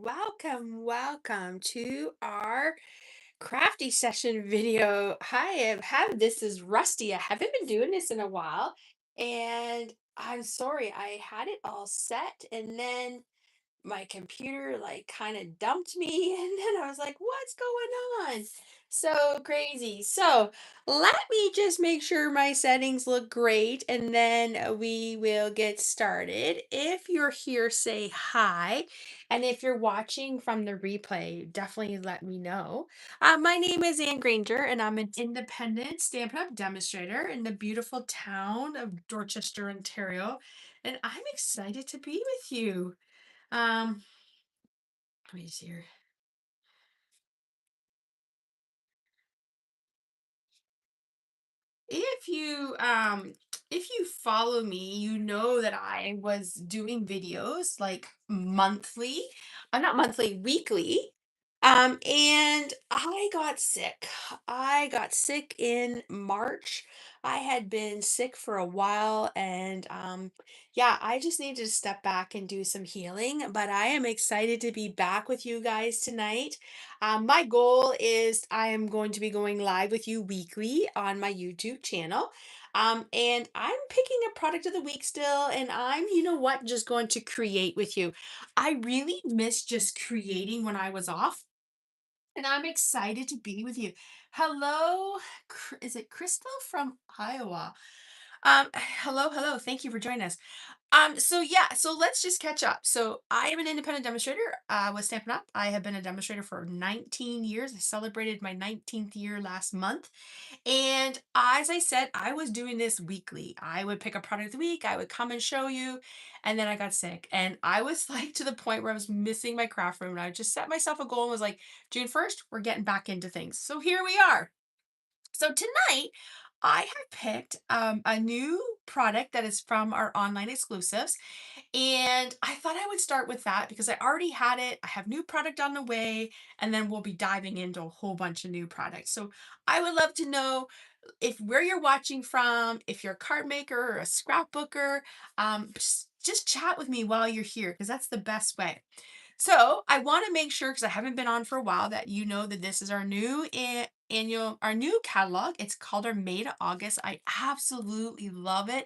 welcome to our crafty session video. Hi, I've had this is Rusty. I haven't been doing this in a while, and I'm sorry, I had it all set, and then my computer like kind of dumped me and then I was like, what's going on? So crazy. So let me just make sure my settings look great and then we will get started. If you're here, say hi. And if you're watching from the replay, definitely let me know. My name is Ann Granger and I'm an independent Stampin' Up! Demonstrator in the beautiful town of Dorchester, Ontario. And I'm excited to be with you. Um, Let me see here. If you follow me, you know that I was doing videos like monthly, not monthly, weekly. And I got sick. I got sick in March. I had been sick for a while and yeah, I just needed to step back and do some healing, but I am excited to be back with you guys tonight. My goal is I am going to be going live with you weekly on my YouTube channel. And I'm picking a product of the week still, and I'm, you know what, just going to create with you. I really miss just creating when I was off, and I'm excited to be with you. Hello, is it Crystal from Iowa? Hello. Thank you for joining us. So yeah, so let's just catch up. So I am an independent demonstrator with Stampin' Up. I have been a demonstrator for 19 years. I celebrated my 19th year last month. And as I said, I was doing this weekly. I would pick a product of the week, I would come and show you, and then I got sick. And I was like to the point where I was missing my craft room. And I just set myself a goal and was like, June 1st, we're getting back into things. So here we are. So tonight, I have picked a new product that is from our online exclusives. And I thought I would start with that because I already had it. I have new product on the way, and then we'll be diving into a whole bunch of new products. So I would love to know if where you're watching from, if you're a card maker or a scrapbooker, just chat with me while you're here because that's the best way. So I want to make sure, because I haven't been on for a while, that you know that this is our new our new catalog. It's called our May to August. I absolutely love it.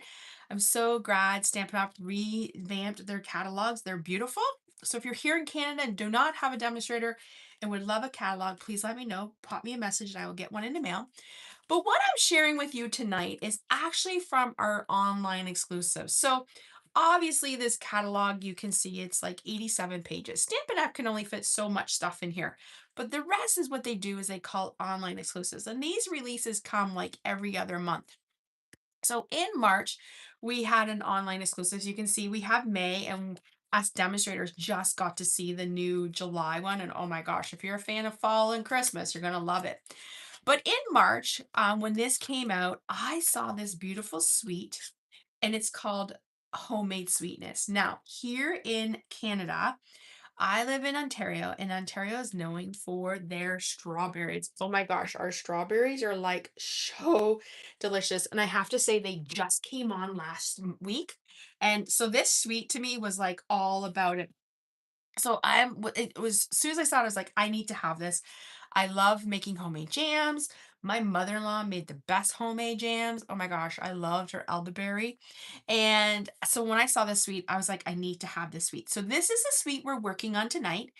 I'm so glad Stampin' Up! Revamped their catalogs. They're beautiful. So if you're here in Canada and do not have a demonstrator and would love a catalog, please let me know. Pop me a message and I will get one in the mail. But what I'm sharing with you tonight is actually from our online exclusive. So obviously this catalog, you can see it's like 87 pages. Stampin' Up! Can only fit so much stuff in here. But the rest is what they do is they call online exclusives. And these releases come like every other month. So in March, we had an online exclusive. As you can see, we have May and us demonstrators just got to see the new July one. And oh my gosh, if you're a fan of fall and Christmas, you're going to love it. But in March, when this came out, I saw this beautiful suite and it's called Homemade Sweetness. Now, here in Canada, I live in Ontario, and Ontario is known for their strawberries. Oh my gosh, our strawberries are like so delicious. And I have to say, they just came on last week. And so this sweet to me was like all about it. So it was, as soon as I saw it, I was like, I need to have this. I love making homemade jams. My mother-in-law made the best homemade jams. Oh my gosh, I loved her elderberry. And so when I saw this sweet, I was like, I need to have this sweet. So this is the sweet we're working on tonight.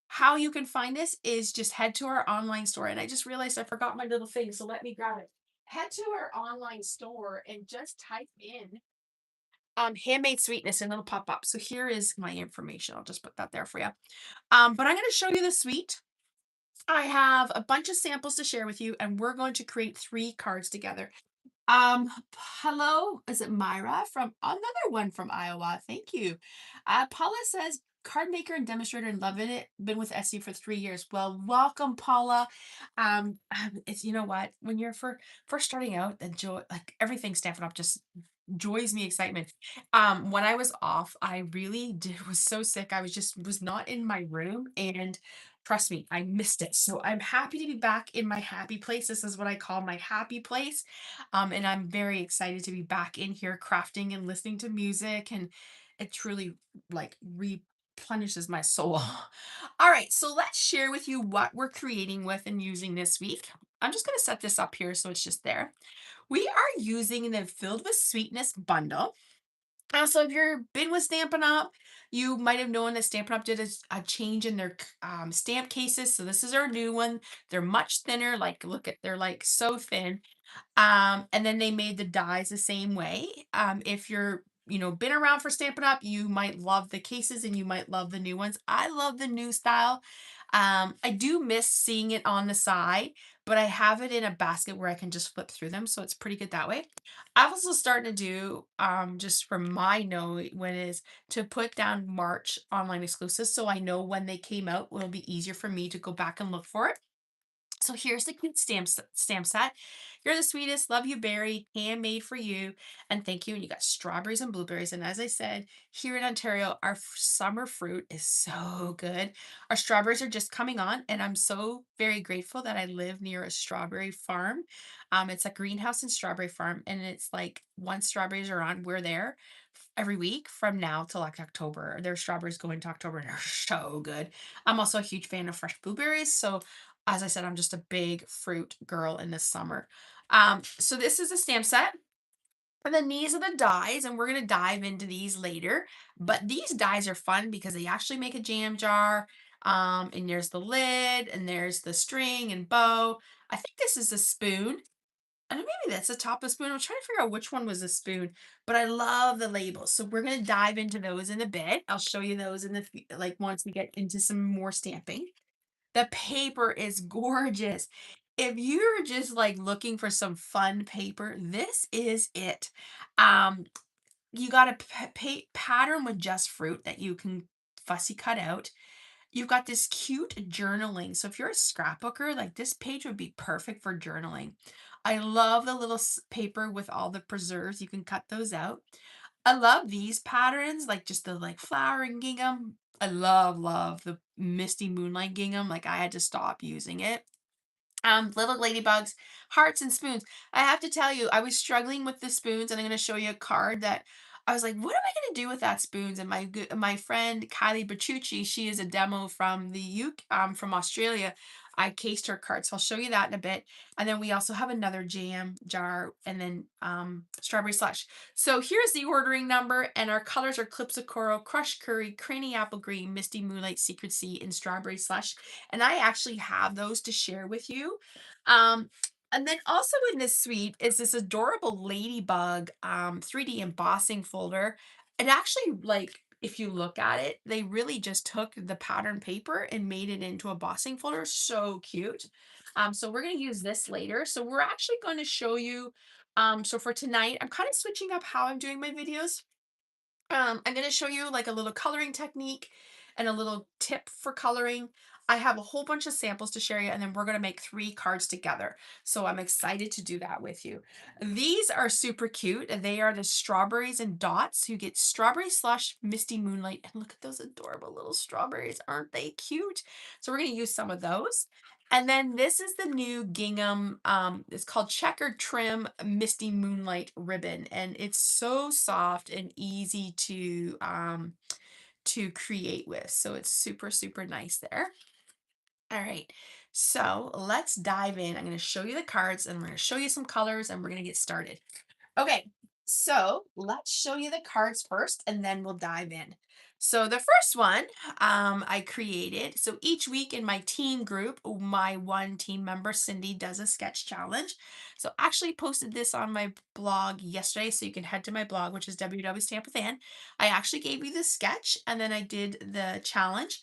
How you can find this is just head to our online store. And I just realized I forgot my little thing, so let me grab it. Head to our online store and just type in handmade sweetness and it'll pop up. So here is my information. I'll just put that there for you. But I'm going to show you the suite. I have a bunch of samples to share with you, and we're going to create 3 cards together. Um, Hello, is it Myra from another one from Iowa? Thank you. Paula says, card maker and demonstrator and loving it. Been with Essie for 3 years. Well, welcome, Paula. It's, you know what, when you're first starting out, the joy, like everything Stampin' Up! Just joys me excitement. When I was off, I really did was so sick. I was not in my room, and trust me, I missed it. So I'm happy to be back in my happy place. This is what I call my happy place. And I'm very excited to be back in here crafting and listening to music, and it truly like punishes my soul. All right, so let's share with you what we're creating with and using this week. I'm just going to set this up here so it's just there. We are using the Filled with Sweetness bundle. So if you've been with Stampin' Up, you might have known that Stampin' Up did a change in their stamp cases. So this is our new one. They're much thinner. Like, look at, they're like so thin. And then they made the dies the same way. If you're, been around for Stampin' Up, you might love the cases and you might love the new ones. I love the new style. I do miss seeing it on the side, but I have it in a basket where I can just flip through them, so it's pretty good that way. I've also started to do, just for my note, when is to put down March online exclusives, so I know when they came out. It'll be easier for me to go back and look for it. So here's the cute stamp set. You're the sweetest, love you berry, handmade for you, and thank you. And you got strawberries and blueberries. And as I said, here in Ontario, our summer fruit is so good. Our strawberries are just coming on, and I'm so very grateful that I live near a strawberry farm. It's a greenhouse and strawberry farm, and it's like once strawberries are on, we're there every week from now till like October. Their strawberries go into October and they're so good. I'm also a huge fan of fresh blueberries, so as I said, I'm just a big fruit girl in the summer. So this is a stamp set. And then these are the dies, and we're going to dive into these later. But these dies are fun because they actually make a jam jar. And there's the lid, and there's the string and bow. I think this is a spoon. And maybe that's the top of the spoon. I'm trying to figure out which one was the spoon, but I love the labels. So we're going to dive into those in a bit. I'll show you those in the, like once we get into some more stamping. The paper is gorgeous. If you're just like looking for some fun paper, this is it. Um, you got a pattern with just fruit that you can fussy cut out. You've got this cute journaling. So if you're a scrapbooker, like this page would be perfect for journaling. I love the little paper with all the preserves. You can cut those out. I love these patterns, like just the like flowering gingham. I love the misty moonlight gingham. Like I had to stop using it. Little ladybugs, hearts and spoons. I have to tell you, I was struggling with the spoons, and I'm going to show you a card that I was like, what am I going to do with that spoons? And my friend Kylie Bachucci, she is a demo from the from Australia. I cased her card, so I'll show you that in a bit. And then we also have another jam jar, and then strawberry slush. So here's the ordering number, and our colors are clips of coral, crushed curry, cranny apple green, misty moonlight, secret sea, and strawberry slush. And I actually have those to share with you. Um, and then also in this suite is this adorable ladybug 3D embossing folder. It actually, like, if you look at it, they really just took the pattern paper and made it into a embossing folder. So cute. So we're going to use this later. So we're actually going to show you. So for tonight, I'm kind of switching up how I'm doing my videos. I'm going to show you like a little coloring technique and a little tip for coloring. I have a whole bunch of samples to share you, and then we're going to make 3 cards together. So I'm excited to do that with you. These are super cute. They are the strawberries and dots. You get strawberry slush, misty moonlight, and look at those adorable little strawberries. Aren't they cute? So we're going to use some of those. And then this is the new gingham. It's called Checkered Trim Misty Moonlight Ribbon, and it's so soft and easy to create with. So it's super, super nice there. All right. So let's dive in. I'm going to show you the cards, and we're going to show you some colors, and we're going to get started. Okay, so let's show you the cards first, and then we'll dive in. So the first one I created. So each week in my team group, my one team member, Cindy, does a sketch challenge. So I actually posted this on my blog yesterday, so you can head to my blog, which is www.stampwithanne. I actually gave you the sketch, and then I did the challenge.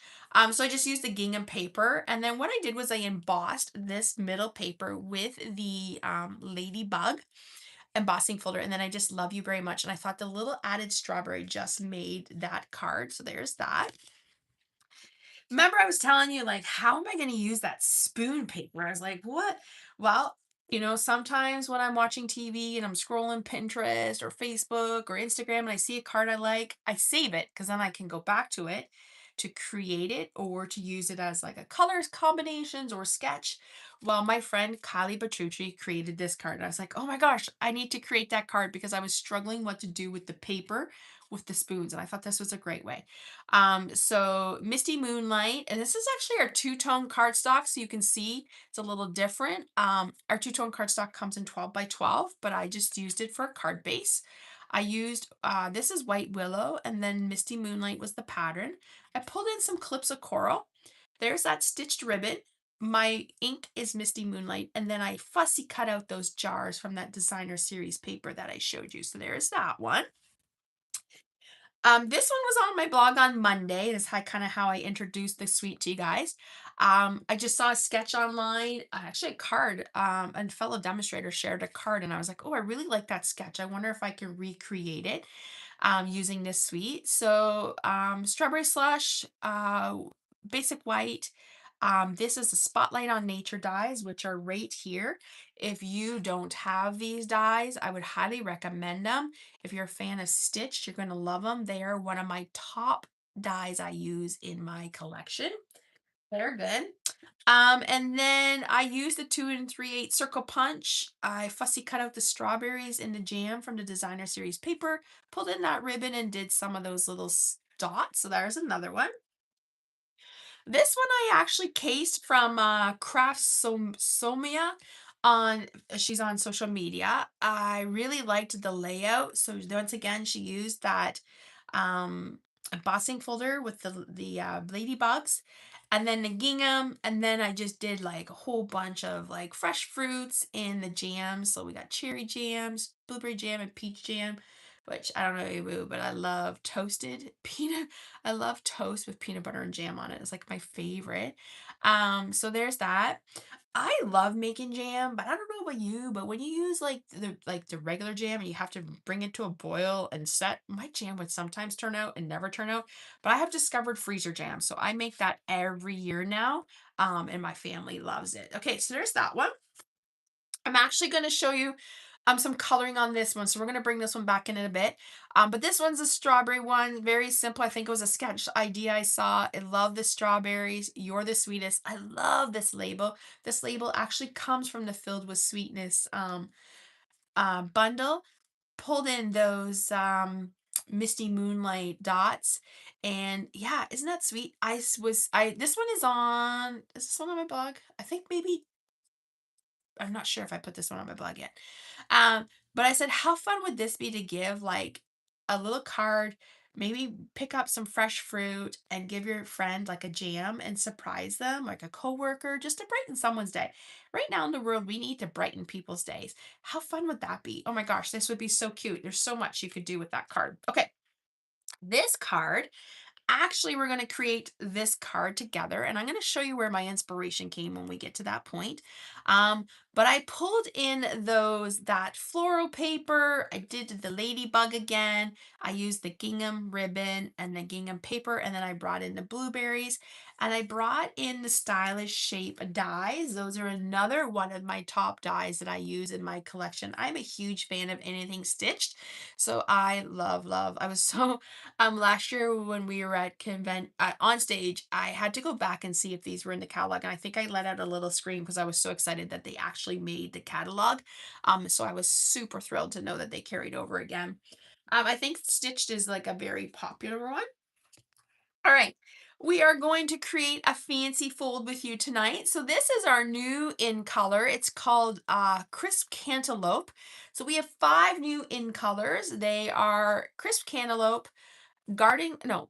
So I just used the gingham paper, and then what I did was I embossed this middle paper with the ladybug embossing folder, and then I just love you very much. And I thought the little added strawberry just made that card. So there's that. Remember, I was telling you, like, how am I going to use that spoon paper? I was like, what? Well, sometimes when I'm watching TV and I'm scrolling Pinterest or Facebook or Instagram and I see a card I like, I save it because then I can go back to it to create it or to use it as like a colors combinations or sketch. Well, my friend Kylie Petrucci created this card. And I was like, oh my gosh, I need to create that card because I was struggling what to do with the paper with the spoons, and I thought this was a great way. So Misty Moonlight, and this is actually our two-tone cardstock, so you can see it's a little different. Our two-tone cardstock comes in 12 by 12, but I just used it for a card base. I used, this is White Willow, and then Misty Moonlight was the pattern. I pulled in some clips of coral. There's that stitched ribbon. My ink is Misty Moonlight, and then I fussy cut out those jars from that designer series paper that I showed you. So there's that one. This one was on my blog on Monday. This is kind of how I introduced the suite to you guys. I just saw a sketch online, actually a card. A fellow demonstrator shared a card, and I was like, oh, I really like that sketch. I wonder if I can recreate it using this suite. So strawberry slush, basic white. This is a spotlight on nature dies, which are right here. If you don't have these dies, I would highly recommend them. If you're a fan of Stitched, you're going to love them. They are one of my top dies I use in my collection. They're good. And then I used the 2 3/8 circle punch. I fussy cut out the strawberries in the jam from the designer series paper, pulled in that ribbon and did some of those little dots. So there's another one. This one I actually cased from Craft Somia on she's on social media. I really liked the layout. So once again, she used that embossing folder with the ladybugs and then the gingham, and then I just did like a whole bunch of like fresh fruits in the jams. So we got cherry jams, blueberry jam, and peach jam, which I don't know you, but I love toasted peanut. I love toast with peanut butter and jam on it. It's like my favorite. So there's that. I love making jam, but I don't know about you, but when you use like the regular jam and you have to bring it to a boil and set, my jam would sometimes turn out and never turn out. But I have discovered freezer jam, so I make that every year now. And my family loves it. Okay, so there's that one. I'm actually going to show you some coloring on this one. So we're going to bring this one back in a bit. But this one's a strawberry one. Very simple. I think it was a sketch idea I saw. I love the strawberries. You're the sweetest. I love this label. This label actually comes from the Filled with Sweetness bundle. Pulled in those Misty Moonlight dots. And yeah, isn't that sweet? This one is this one on my blog? I think maybe I'm not sure if I put this one on my blog yet. But I said, how fun would this be to give like a little card, maybe pick up some fresh fruit and give your friend like a jam and surprise them, like a coworker, just to brighten someone's day. Right now in the world, we need to brighten people's days. How fun would that be? Oh my gosh, this would be so cute. There's so much you could do with that card. Okay, this card. Actually, we're going to create this card together, and I'm going to show you where my inspiration came when we get to that point. But I pulled in that floral paper. I did the ladybug again. I used the gingham ribbon and the gingham paper, and then I brought in the blueberries, and I brought in the stylish shape dies. Those are another one of my top dies that I use in my collection. I'm a huge fan of anything stitched, so I love. I was so last year when we were at on stage, I had to go back and see if these were in the catalog, and I think I let out a little scream because I was so excited that they actually made the catalog. So I was super thrilled to know that they carried over again. I think Stitched is like a very popular one. All right. We are going to create a fancy fold with you tonight. So this is our new in color. It's called Crisp Cantaloupe. So we have 5 new in colors. They are Crisp Cantaloupe, Guarding, no,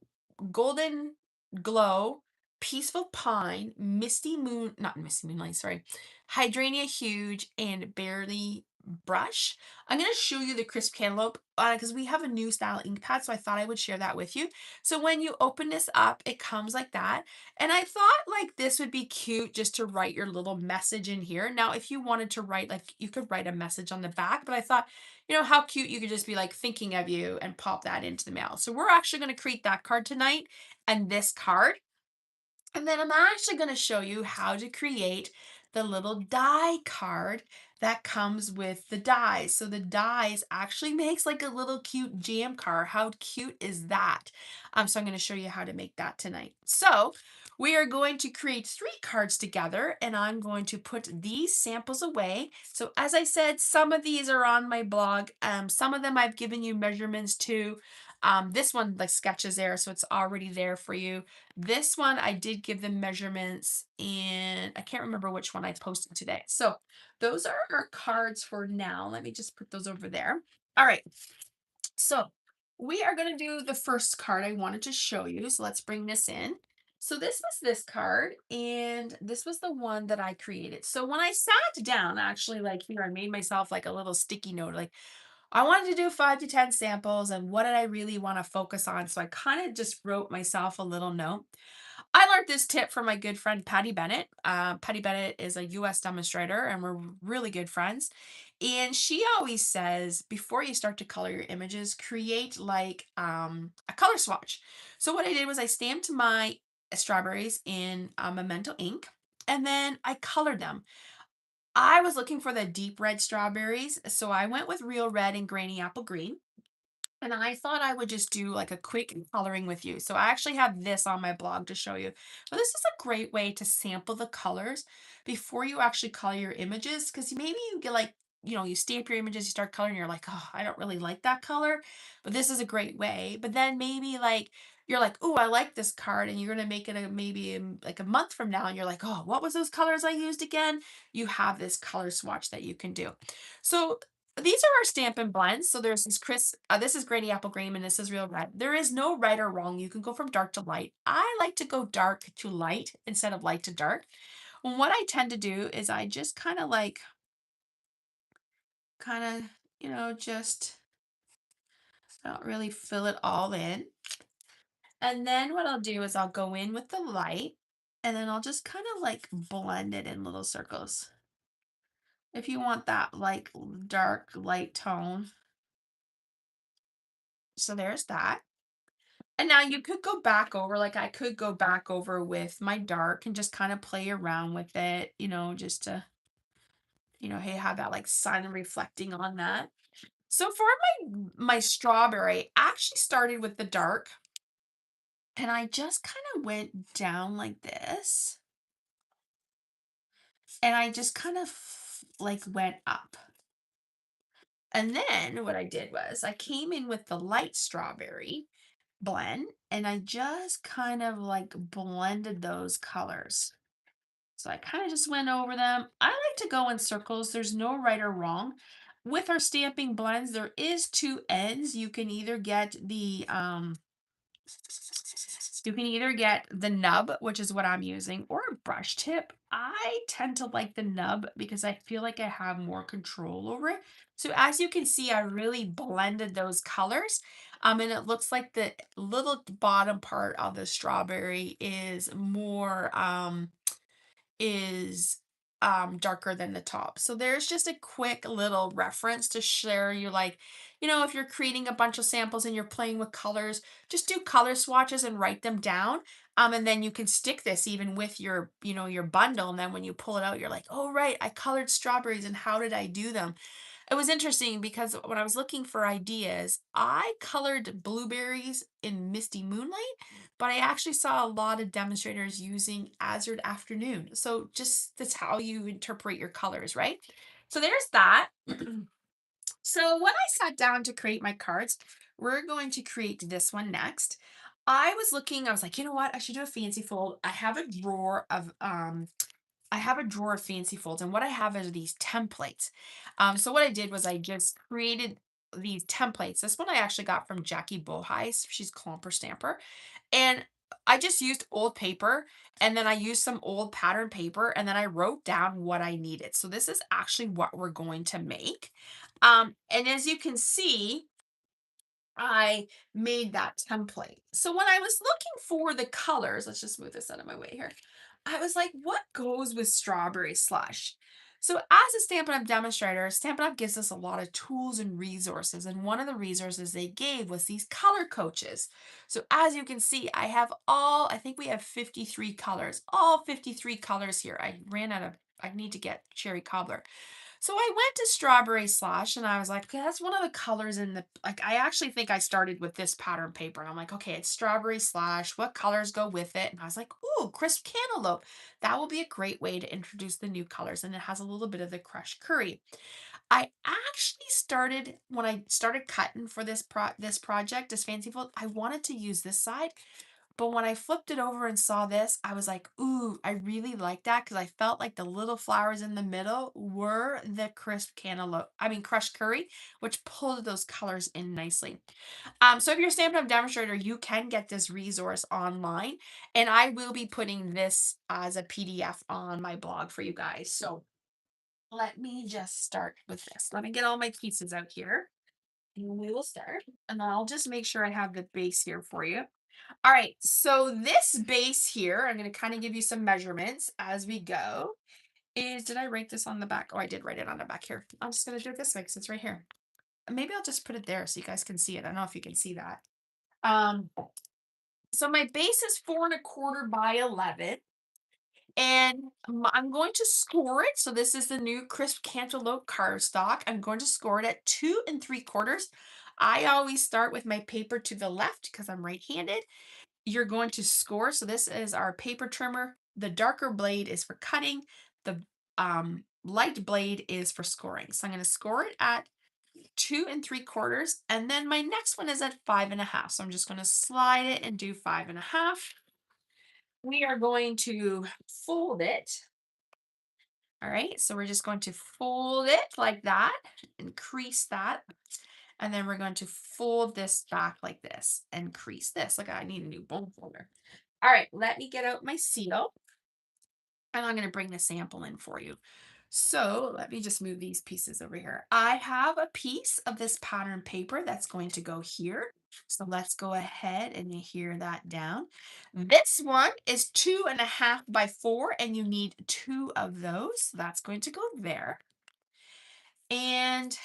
Golden Glow, Peaceful Pine, Misty Moon, not Misty Moonlight, sorry, Hydrangea Huge, and Barely Brush. I'm going to show you the Crisp Cantaloupe because we have a new style ink pad, so I thought I would share that with you. So when you open this up, it comes like that. And I thought like this would be cute just to write your little message in here. Now, if you wanted to write, like you could write a message on the back, but I thought, you know, how cute you could just be like thinking of you and pop that into the mail. So we're actually going to create that card tonight and this card. And then I'm actually going to show you how to create the little die card that comes with the dies. So the dies actually makes like a little cute jam card. How cute is that? So I'm going to show you how to make that tonight. So we are going to create 3 cards together, and I'm going to put these samples away. So as I said, some of these are on my blog. Some of them I've given you measurements to. This one, the sketch is there, so it's already there for you. This one, I did give them measurements, and I can't remember which one I posted today. So those are our cards for now. Let me just put those over there. All right. So we are going to do the first card I wanted to show you. So let's bring this in. So this was this card, and this was the one that I created. So when I sat down, actually, like here, I made myself like a little sticky note, like I wanted to do 5 to 10 samples, and what did I really want to focus on? So I kind of just wrote myself a little note. I learned this tip from my good friend Patty Bennett. Patty Bennett is a US demonstrator, and we're really good friends. And she always says before you start to color your images, create like a color swatch. So what I did was I stamped my strawberries in Memento ink, and then I colored them. I was looking for the deep red strawberries, so I went with real red and grainy apple green. And I thought I would just do like a quick coloring with you. So I actually have this on my blog to show you. But this is a great way to sample the colors before you actually color your images. Because maybe you get like, you stamp your images, you start coloring, you're like, oh, I don't really like that color. But this is a great way. But then maybe like you're like, oh, I like this card, and you're gonna make it maybe like a month from now, and you're like, oh, what was those colors I used again? You have this color swatch that you can do. So these are our Stampin' Blends. So there's this is Granny Apple Green, and this is Real Red. There is no right or wrong. You can go from dark to light. I like to go dark to light instead of light to dark. And what I tend to do is I just kind of, just don't really fill it all in. And then what I'll do is I'll go in with the light, and then I'll just kind of like blend it in little circles. If you want that like dark light tone. So there's that. And now you could go back over, like I could go back over with my dark and just kind of play around with it, just to, hey, have that like sun reflecting on that. So for my strawberry, I actually started with the dark, and I just kind of went down like this, and I just kind of like went up. And then what I did was I came in with the light strawberry blend, and I just kind of like blended those colors. So I kind of just went over them. I like to go in circles. There's no right or wrong. With our stamping blends, there is two ends. You can either get the nub, which is what I'm using, or a brush tip. I tend to like the nub because I feel like I have more control over it. So as you can see, I really blended those colors. And it looks like the little bottom part of the strawberry is darker than the top. So there's just a quick little reference to share you, like, if you're creating a bunch of samples and you're playing with colors, just do color swatches and write them down. And then you can stick this even with your bundle. And then when you pull it out, you're like, oh right, I colored strawberries, and how did I do them? It was interesting because when I was looking for ideas, I colored blueberries in Misty Moonlight, but I actually saw a lot of demonstrators using Azure Afternoon. So just that's how you interpret your colors, right? So there's that. So when I sat down to create my cards, we're going to create this one next. I was like, you know what? I should do a fancy fold. I have a drawer of fancy folds, and what I have is these templates. So what I did was I just created these templates. This one I actually got from Jackie Boheis. She's Clomper Stamper. And I just used old paper, and then I used some old pattern paper, and then I wrote down what I needed. So this is actually what we're going to make. And as you can see, I made that template. So when I was looking for the colors, let's just move this out of my way here. I was like, what goes with strawberry slush? So as a Stampin' Up! Demonstrator, Stampin' Up! Gives us a lot of tools and resources. And one of the resources they gave was these color coaches. So as you can see, I think we have 53 colors, all 53 colors here. I need to get cherry cobbler. So I went to strawberry slash, and I was like, okay, that's one of the colors in like, I actually think I started with this pattern paper, and I'm like, okay, it's strawberry slash. What colors go with it? And I was like, ooh, crisp cantaloupe. That will be a great way to introduce the new colors. And it has a little bit of the crushed curry. I actually started when I started cutting for this project, this fancy fold, I wanted to use this side, but when I flipped it over and saw this, I was like, ooh, I really like that because I felt like the little flowers in the middle were the crisp cantaloupe, I mean crushed curry, which pulled those colors in nicely. So if you're a Stampin' Up! Demonstrator, you can get this resource online, and I will be putting this as a PDF on my blog for you guys. So let me just start with this. Let me get all my pieces out here, and we will start. And I'll just make sure I have the base here for you. All right, so this base here, I'm going to kind of give you some measurements as we go. Did I write this on the back? Oh, I did write it on the back here. I'm just going to do it this way because it's right here. Maybe I'll just put it there so you guys can see it. I don't know if you can see that. Um, so my base is 4 1/4 by 11. And I'm going to score it. So this is the new crisp cantaloupe cardstock. I'm going to score it at 2 3/4. I always start with my paper to the left because I'm right-handed. You're going to score. So this is our paper trimmer. The darker blade is for cutting. The light blade is for scoring. So I'm going to score it at 2 3/4. And then my next one is at 5 1/2. So I'm just going to slide it and do 5 1/2. We are going to fold it. All right, so we're just going to fold it like that and crease that. And then we're going to fold this back like this and crease this. Like I need a new bone folder. All right, let me get out my seal. And I'm going to bring the sample in for you. So let me just move these pieces over here. I have a piece of this pattern paper that's going to go here. So let's go ahead and adhere that down. This one is 2 1/2 by 4, and you need 2 of those. So that's going to go there. And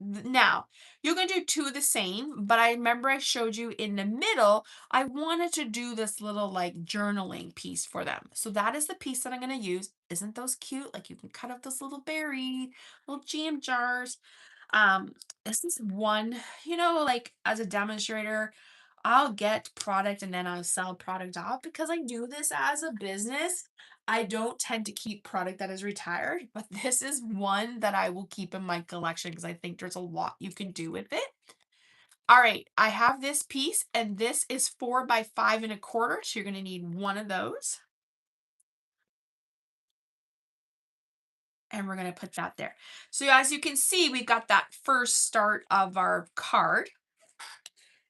now you're going to do 2 of the same, but I remember I showed you in the middle, I wanted to do this little like journaling piece for them. So that is the piece that I'm going to use. Isn't those cute? Like you can cut up those little berry, little jam jars. Um, this is one, like as a demonstrator, I'll get product and then I'll sell product off because I do this as a business. I don't tend to keep product that is retired, but this is one that I will keep in my collection because I think there's a lot you can do with it. All right, I have this piece and this is 4 by 5 1/4. So you're going to need one of those. And we're going to put that there. So as you can see, we've got that first start of our card.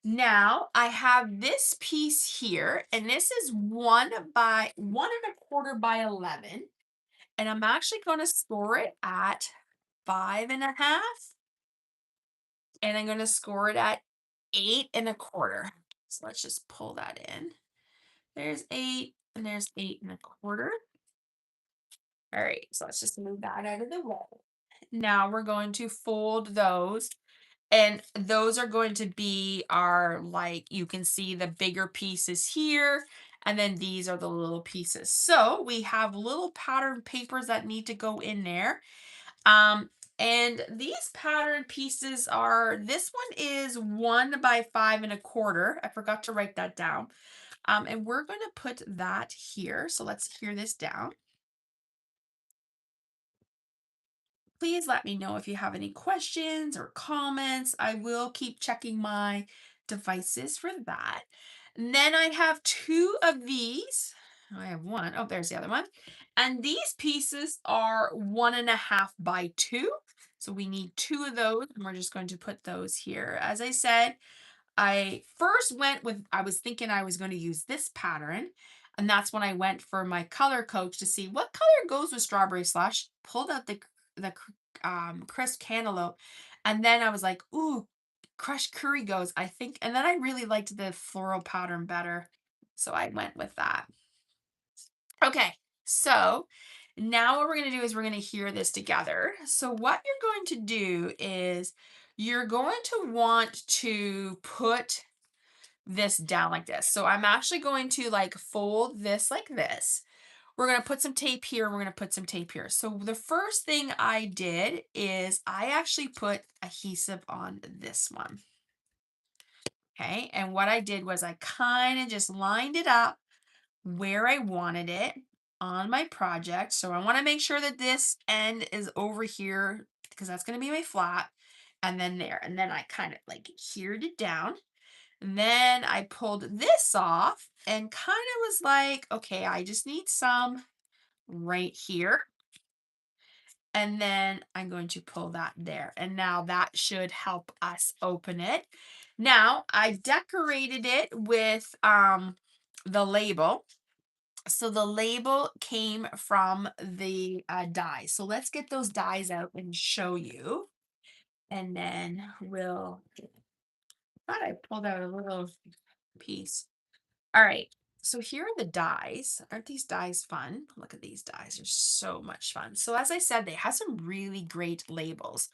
Now I have this piece here, and this is 1 1/4 by 11. And I'm actually going to score it at 5 1/2. And I'm going to score it at 8 1/4. So let's just pull that in. There's 8 and there's 8 1/4. All right, so let's just move that out of the way. Now we're going to fold those. And those are going to be our, like, you can see the bigger pieces here. And then these are the little pieces. So we have little pattern papers that need to go in there. And these pattern pieces are, this one is 1 by 5 1/4. I forgot to write that down. And we're going to put that here. So let's hear this down. Please let me know if you have any questions or comments. I will keep checking my devices for that. And then I have 2 of these. I have one. Oh, there's the other one. And these pieces are 1 1/2 by 2. So we need 2 of those, and we're just going to put those here. As I said, I first went with, I was thinking I was going to use this pattern. And that's when I went for my color coach to see what color goes with strawberry slush. Pulled out the crisp cantaloupe. And then I was like, ooh, crushed curry goes, I think. And then I really liked the floral pattern better. So I went with that. Okay, so now what we're going to do is we're going to hear this together. So what you're going to do is you're going to want to put this down like this. So I'm actually going to like fold this like this. We're going to put some tape here. We're going to put some tape here. So the first thing I did is I actually put adhesive on this one. Okay. And what I did was I kind of just lined it up where I wanted it on my project. So I want to make sure that this end is over here because that's going to be my flat. And then there. And then I kind of like heared it down. And then I pulled this off and kind of was like, okay, I just need some right here. And then I'm going to pull that there. And now that should help us open it. Now I decorated it with the label. So the label came from the dies. So let's get those dies out and show you. And then we'll, thought I pulled out a little piece. All right. So here are the dies. Aren't these dies fun? Look at these dies. They're so much fun. So as I said, they have some really great labels.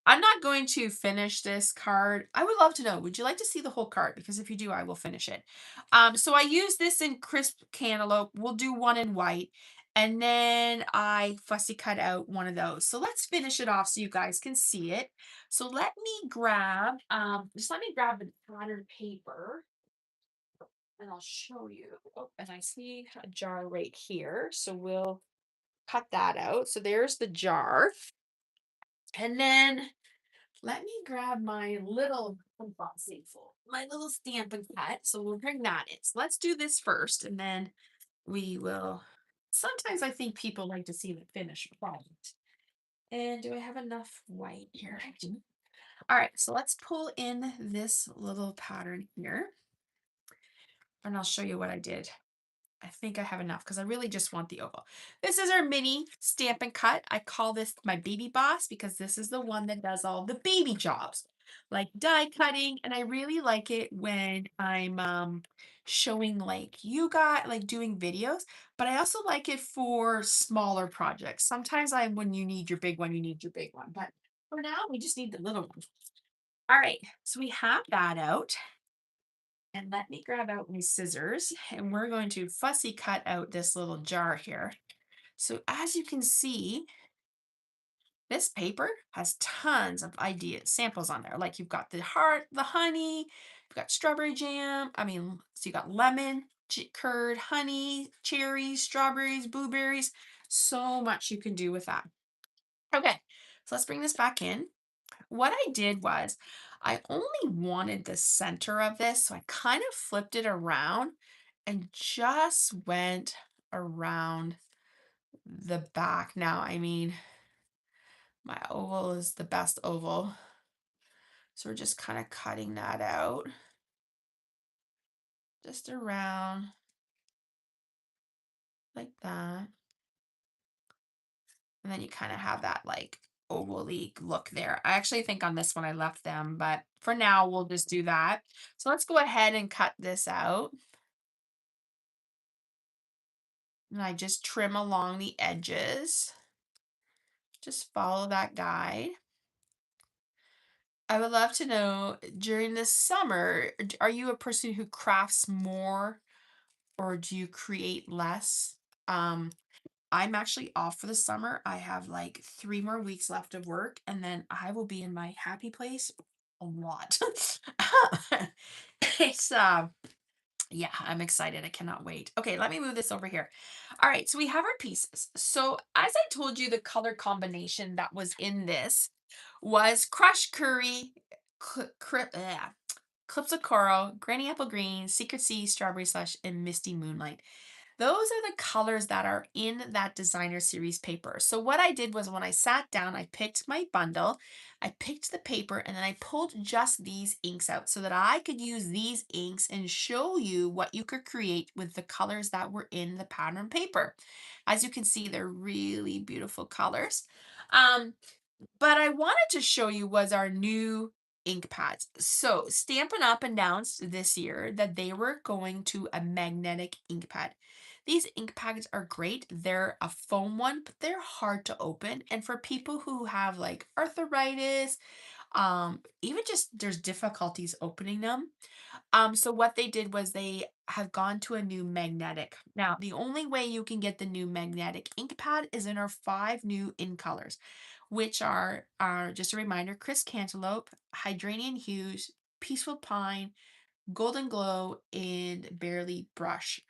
I'm not going to finish this card. I would love to know, would you like to see the whole card? Because if you do, I will finish it. So I use this in crisp cantaloupe. We'll do one in white. And then I fussy cut out one of those. So let's finish it off so you guys can see it. So let me grab, just let me grab the pattern paper and I'll show you. Oh, and I see a jar right here. So we'll cut that out. So there's the jar. And then let me grab my little my little Stampin' Cut. So we'll bring that in. So let's do this first, and then we will. Sometimes I think people like to see the finished product. And do I have enough white here? I do. All right, so let's pull in this little pattern here, and I'll show you what I did. I think I have enough because I really just want the oval. This is our mini Stampin' Cut. I call this my baby boss because this is the one that does all the baby jobs, like die cutting. And I really like it when I'm showing like you got like doing videos, but I also like it for smaller projects. Sometimes when you need your big one, you need your big one. But for now, we just need the little one. All right, so we have that out. And let me grab out my scissors and we're going to fussy cut out this little jar here. So as you can see, this paper has tons of ideas, samples on there. Like you've got the heart, the honey, you've got strawberry jam. So you got lemon, curd, honey, cherries, strawberries, blueberries. So much you can do with that. Okay, so let's bring this back in. What I did was I only wanted the center of this, so I kind of flipped it around and just went around the back. Now, my oval is the best oval. So we're just kind of cutting that out. Just around like that. And then you kind of have that like ovally look there. I actually think on this one I left them, but for now we'll just do that. So let's go ahead and cut this out. And I just trim along the edges. Just follow that guide. I would love to know during the summer, are you a person who crafts more or do you create less? Um, I'm actually off for the summer. I have like 3 more weeks left of work and then I will be in my happy place a lot. It's yeah, I'm excited. I cannot wait. Okay, let me move this over here. All right, so we have our pieces. So as I told you, the color combination that was in this was crushed curry, clips of coral, granny apple green, secret sea, strawberry slush, and misty moonlight. Those are the colors that are in that designer series paper. So what I did was when I sat down, I picked my bundle, I picked the paper, and then I pulled just these inks out so that I could use these inks and show you what you could create with the colors that were in the pattern paper. As you can see, they're really beautiful colors. Um, but I wanted to show you was our new ink pads. So Stampin' Up! Announced this year that they were going to a magnetic ink pad. These ink pads are great. They're a foam one, but they're hard to open. And for people who have like arthritis, even just there's difficulties opening them. So what they did was they have gone to a new magnetic. Now, the only way you can get the new magnetic ink pad is in our 5 new in colors, which are just a reminder, crisp cantaloupe, hydrangea hues, peaceful pine, golden glow, and barely blush.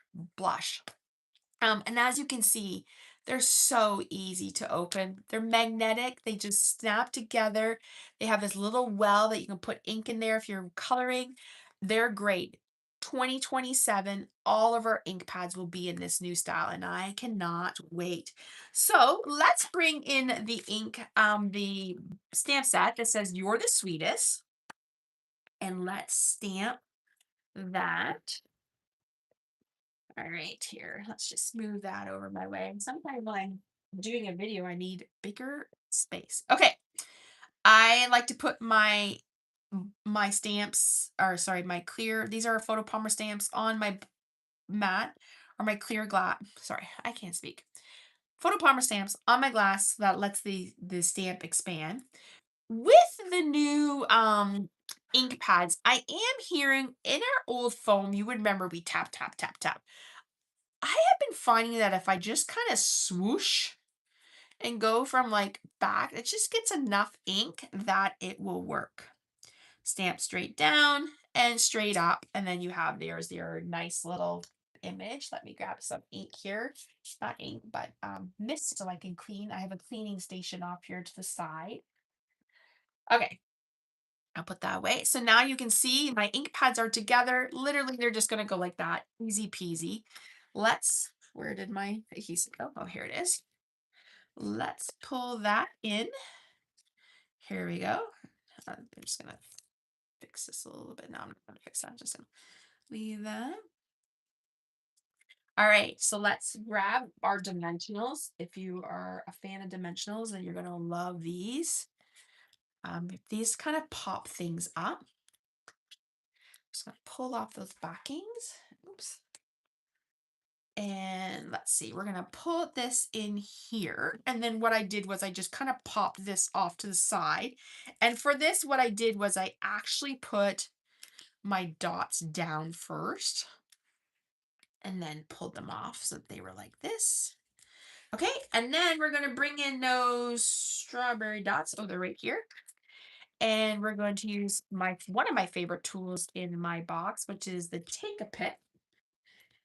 And as you can see, They're so easy to open. They're magnetic. They just snap together. They have this little well that you can put ink in there if you're coloring. They're great. 2027, all of our ink pads will be in this new style, and I cannot wait. So let's bring in the ink, the stamp set that says "You're the sweetest," and let's stamp that. All right, here, let's just move that over my way. And sometimes when I'm doing a video, I need bigger space. Okay, I like to put my stamps, or sorry, my clear, these are photopolymer stamps on my mat, or my clear glass. Sorry, I can't speak. Photopolymer stamps on my glass that lets the stamp expand. With the new ink pads, I am hearing in our old foam, you would remember we tap, tap, tap, tap. I have been finding that if I just kind of swoosh and go from like back, it just gets enough ink that it will work. Stamp straight down and straight up, and then you have there's your nice little image. Let me grab some ink here. Not ink, but mist so I can clean. I have a cleaning station off here to the side. Okay, I'll put that away. So now you can see my ink pads are together. Literally, they're just gonna go like that. Easy peasy. Where did my adhesive go? Oh, here it is. Let's pull that in. Here we go. I'm just gonna fix this a little bit. No, I'm not gonna fix that. I'm just gonna leave that. All right, so let's grab our dimensionals. If you are a fan of dimensionals, then you're gonna love these. These kind of pop things up. Just gonna pull off those backings. Oops. And let's see, we're gonna put this in here. And then what I did was I just kind of popped this off to the side. And for this, what I did was I actually put my dots down first and then pulled them off so that they were like this. Okay, and then we're gonna bring in those strawberry dots. Oh, they're right here. And we're going to use one of my favorite tools in my box, which is the Take a Pick.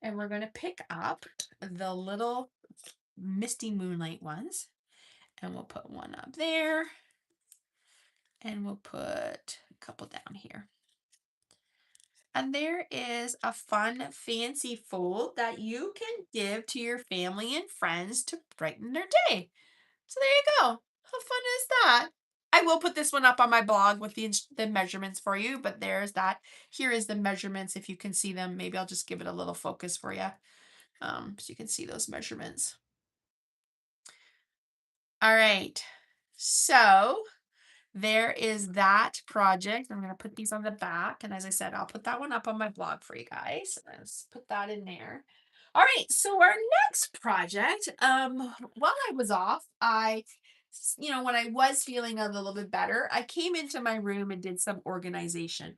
And we're going to pick up the little misty moonlight ones, and we'll put one up there, and we'll put a couple down here. And there is a fun fancy fold that you can give to your family and friends to brighten their day. So there you go. How fun is that? I will put this one up on my blog with the measurements for you, but there's that. Here is the measurements if you can see them. Maybe I'll just give it a little focus for you, so you can see those measurements. All right, so there is that project. I'm going to put these on the back, and as I said, I'll put that one up on my blog for you guys. Let's put that in there. All right, so our next project, while I was off, when I was feeling a little bit better, I came into my room and did some organization.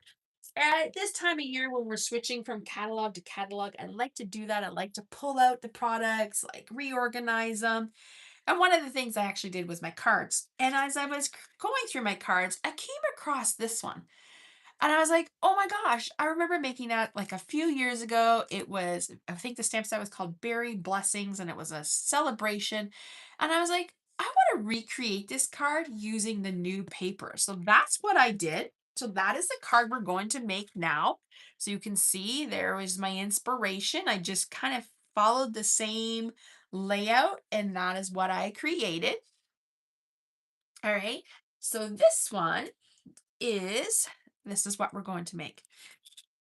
At this time of year when we're switching from catalog to catalog, I like to do that. I like to pull out the products, like reorganize them. And one of the things I actually did was my cards. And as I was going through my cards, I came across this one. And I was like, oh my gosh, I remember making that like a few years ago. It was, I think the stamp set was called Berry Blessings, and it was a celebration. And I was like, I want to recreate this card using the new paper. So that's what I did. So that is the card we're going to make now. So you can see there was my inspiration. I just kind of followed the same layout, and that is what I created. All right. So this is what we're going to make.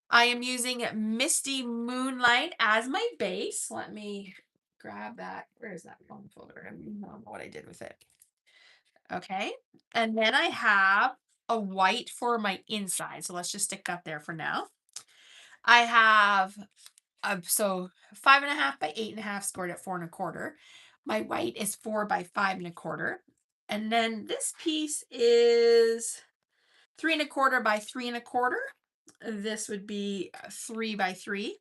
I am using Misty Moonlight as my base. Let me grab that. Where is that phone folder? I don't know what I did with it. Okay. And then I have a white for my inside. So let's just stick that there for now. I have so 5.5 by 8.5 scored at 4.25. My white is 4 by 5.25. And then this piece is 3.25 by 3.25. This would be 3 by 3.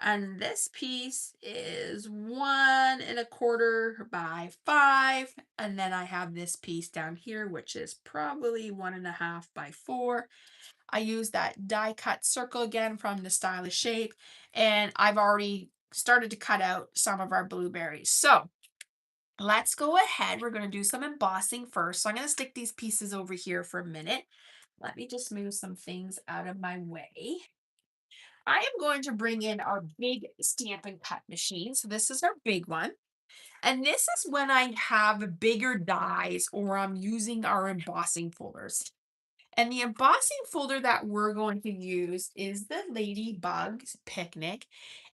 And this piece is 1.25 by 5. And then I have this piece down here, which is probably 1.5 by 4. I use that die cut circle again from the Stylish Shape. And I've already started to cut out some of our blueberries. So let's go ahead. We're going to do some embossing first. So I'm going to stick these pieces over here for a minute. Let me just move some things out of my way. I am going to bring in our big stamp and cut machine. So this is our big one. And this is when I have bigger dies or I'm using our embossing folders. And the embossing folder that we're going to use is the Ladybug's Picnic.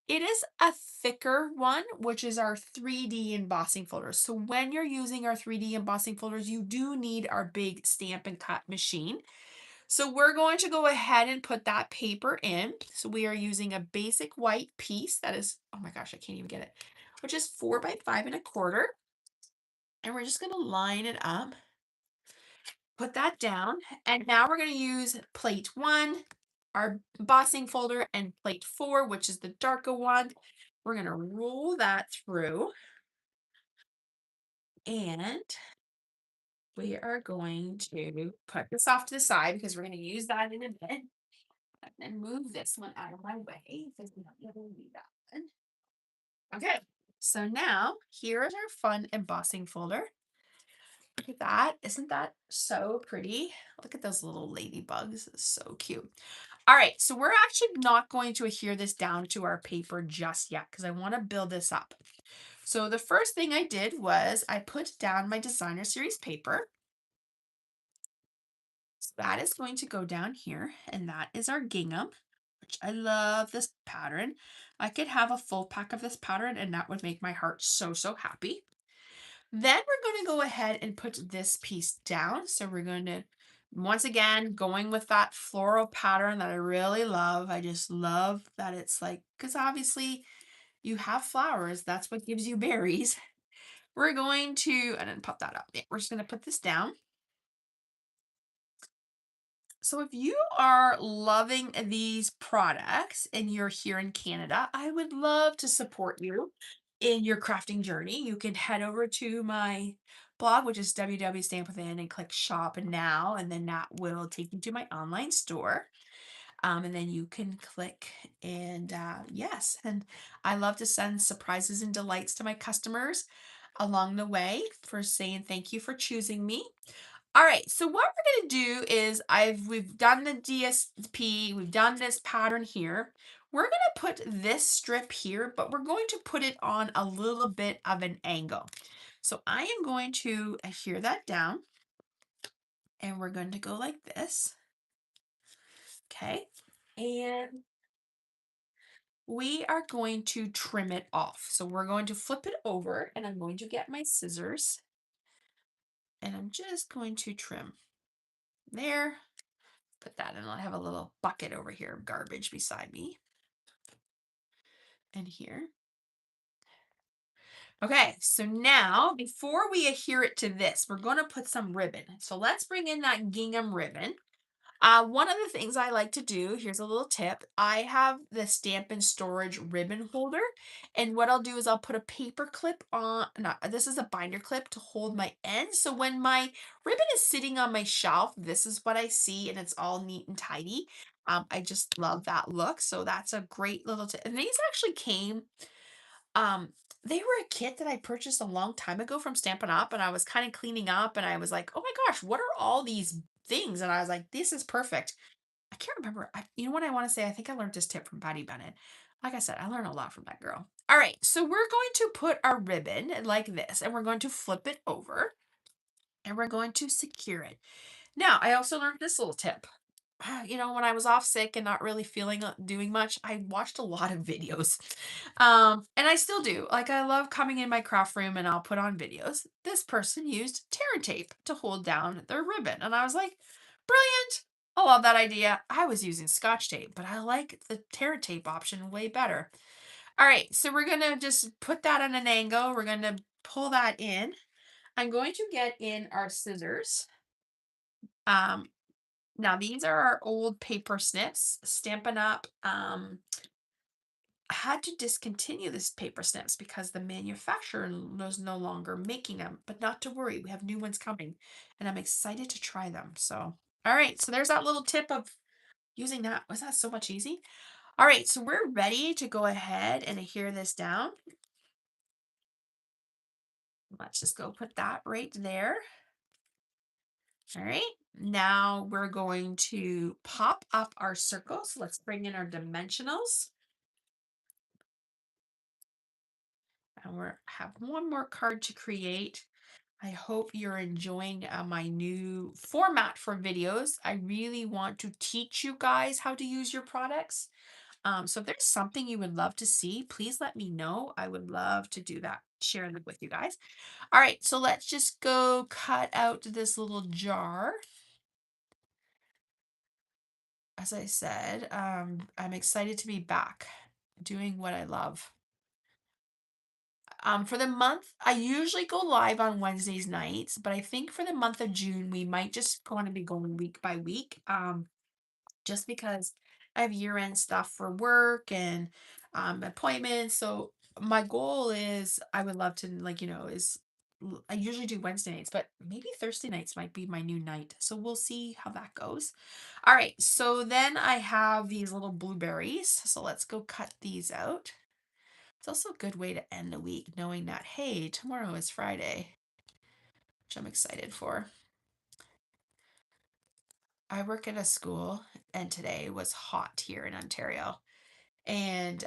It is a thicker one, which is our 3D embossing folders. So when you're using our 3D embossing folders, you do need our big stamp and cut machine. So we're going to go ahead and put that paper in. So we are using a basic white piece that is, oh my gosh, I can't even get it, which is 4 by 5 1/4. And we're just going to line it up, put that down. And now we're going to use plate 1, our embossing folder, and plate 4, which is the darker one. We're going to roll that through. And we are going to put this off to the side because we're going to use that in a bit. And then move this one out of my way because we don't really need that one. Okay, so now here is our fun embossing folder. Look at that. Isn't that so pretty? Look at those little ladybugs. It's so cute. All right, so we're actually not going to adhere this down to our paper just yet because I want to build this up. So the first thing I did was I put down my designer series paper. So that is going to go down here, and that is our gingham, which I love this pattern. I could have a full pack of this pattern and that would make my heart so, so happy. Then we're going to go ahead and put this piece down. So we're going to, once again, going with that floral pattern that I really love. I just love that it's like, because obviously you have flowers. That's what gives you berries. We're going to, and then pop that up. Yeah, we're just going to put this down. So if you are loving these products and you're here in Canada, I would love to support you in your crafting journey. You can head over to my blog, which is www.stampwithanne, and click shop now, and then that will take you to my online store. And then you can click and yes, and I love to send surprises and delights to my customers along the way for saying thank you for choosing me. All right, so what we're gonna do is we've done the DSP, we've done this pattern here. We're gonna put this strip here, but we're going to put it on a little bit of an angle. So I am going to adhere that down, and we're going to go like this. Okay, and we are going to trim it off. So we're going to flip it over, and I'm going to get my scissors, and I'm just going to trim there. Put that in. I have a little bucket over here of garbage beside me. And here. Okay, so now before we adhere it to this, we're going to put some ribbon. So let's bring in that gingham ribbon. One of the things I like to do, here's a little tip. I have the Stampin' Storage ribbon holder. And what I'll do is I'll put a paper clip on, no, this is a binder clip to hold my ends. So when my ribbon is sitting on my shelf, this is what I see and it's all neat and tidy. I just love that look. So that's a great little tip. And these actually came, um, they were a kit that I purchased a long time ago from Stampin' Up, and I was kind of cleaning up and I was like, oh my gosh, what are all these things? And I was like, this is perfect. I can't remember. You know what I want to say? I think I learned this tip from Patty Bennett. Like I said, I learned a lot from that girl. All right, so we're going to put our ribbon like this, and we're going to flip it over, and we're going to secure it. Now, I also learned this little tip. You know, when I was off sick and not really feeling doing much, I watched a lot of videos. And I still do. Like I love coming in my craft room and I'll put on videos. This person used tear tape to hold down their ribbon. And I was like, brilliant. I love that idea. I was using scotch tape, but I like the tear tape option way better. All right, so we're gonna just put that on an angle. We're gonna pull that in. I'm going to get in our scissors. Um, Now these are our old paper snips. Stampin' Up! Had to discontinue this paper snips because the manufacturer was no longer making them. But not to worry, we have new ones coming, and I'm excited to try them. So, all right, so there's that little tip of using that. Was that so much easy? All right, so we're ready to go ahead and adhere this down Let's just go put that right there. All right. Now we're going to pop up our circles. Let's bring in our dimensionals. And we have one more card to create. I hope you're enjoying my new format for videos. I really want to teach you guys how to use your products. So if there's something you would love to see, please let me know. I would love to do that, share them with you guys. All right, so let's just go cut out this little jar. As I said, I'm excited to be back doing what I love. For the month, I usually go live on Wednesdays nights, but I think for the month of June, we might just going to be going week by week. Just because I have year-end stuff for work and appointments. So my goal is I would love to I usually do Wednesday nights, but maybe Thursday nights might be my new night. So we'll see how that goes. All right, so then I have these little blueberries. So let's go cut these out. It's also a good way to end the week knowing that, hey, tomorrow is Friday, which I'm excited for. I work at a school and today was hot here in Ontario. And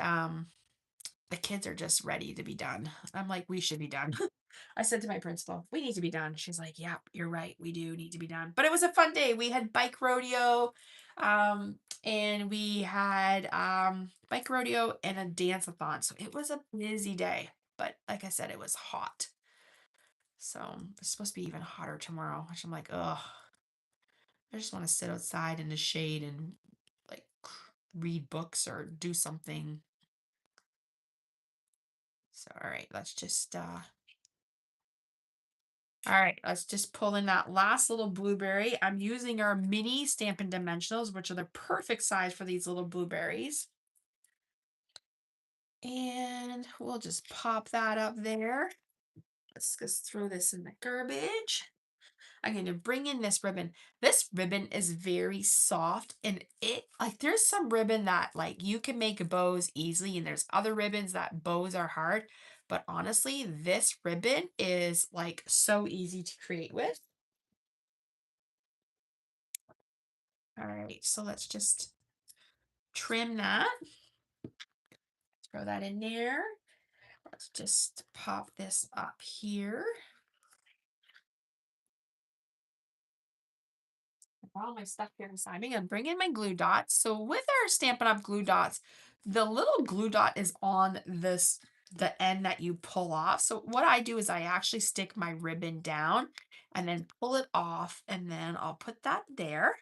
the kids are just ready to be done. I'm like, we should be done. I said to my principal, we need to be done. She's like, yeah, you're right. We do need to be done. But it was a fun day. We had bike rodeo, and we had bike rodeo and a dance-a-thon. So it was a busy day. But like I said, it was hot. So it's supposed to be even hotter tomorrow, which I'm like, ugh. I just want to sit outside in the shade and like read books or do something. So all right, let's just pull in that last little blueberry. I'm using our mini Stampin' Dimensionals, which are the perfect size for these little blueberries. And we'll just pop that up there. Let's just throw this in the garbage. I'm going to bring in this ribbon. This ribbon is very soft and there's some ribbon that like you can make bows easily and there's other ribbons that bows are hard. But honestly, this ribbon is like so easy to create with. All right, so let's just trim that. Throw that in there. Let's just pop this up here. All my stuff here inside me and bring in my glue dots. So with our Stampin' Up! Glue dots, the little glue dot is on the end that you pull off. So what I do is I actually stick my ribbon down and then pull it off, and then I'll put that there.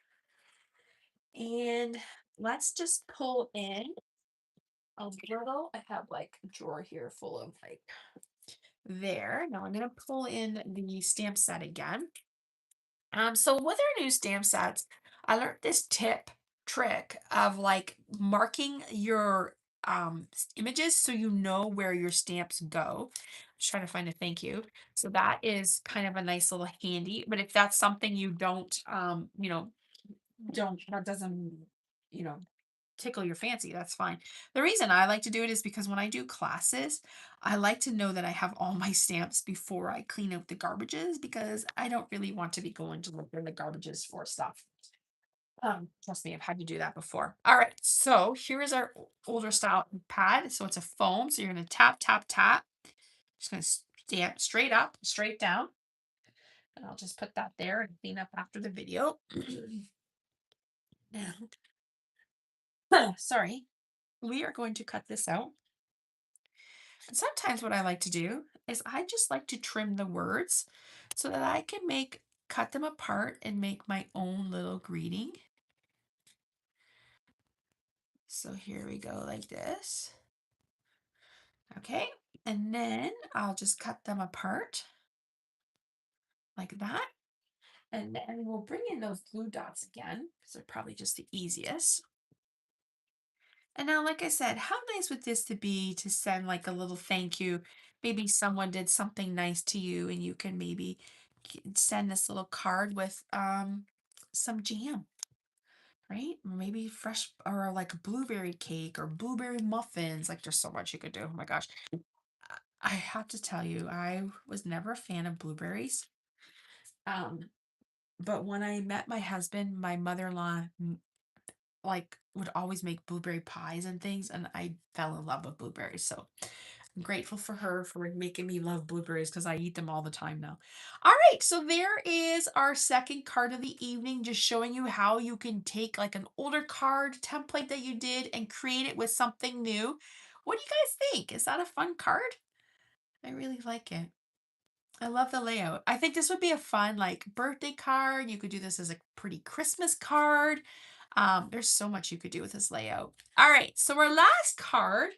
And let's just pull in a little. I have like a drawer here full of like there. Now I'm going to pull in the stamp set again. So with our new stamp sets, I learned this trick of like marking your images so you know where your stamps go. Just trying to find a thank you. So that is kind of a nice little handy. But if that's something you don't that doesn't you know tickle your fancy, that's fine. The reason I like to do it is because when I do classes, I like to know that I have all my stamps before I clean out the garbages because I don't really want to be going to look in the garbages for stuff. Trust me, I've had to do that before. All right, so here is our older style pad. So it's a foam. So you're gonna tap, tap, tap. Just gonna stamp straight up, straight down. And I'll just put that there and clean up after the video. Now, sorry, we are going to cut this out. And sometimes what I like to do is I just like to trim the words so that I can cut them apart and make my own little greeting. So here we go like this. Okay, and then I'll just cut them apart like that. And then we'll bring in those glue dots again because they're probably just the easiest. And now, like I said, how nice would this to be to send like a little thank you? Maybe someone did something nice to you and you can maybe send this little card with some jam, right? Or maybe fresh or like a blueberry cake or blueberry muffins. Like there's so much you could do. Oh my gosh. I have to tell you, I was never a fan of blueberries. Um, but when I met my husband, my mother-in-law like would always make blueberry pies and things, and I fell in love with blueberries. So I'm grateful for her for making me love blueberries because I eat them all the time now. All right, so there is our second card of the evening, just showing you how you can take like an older card template that you did and create it with something new. What do you guys think? Is that a fun card? I really like it. I love the layout. I think this would be a fun like birthday card. You could do this as a pretty Christmas card. There's so much you could do with this layout. All right, so our last card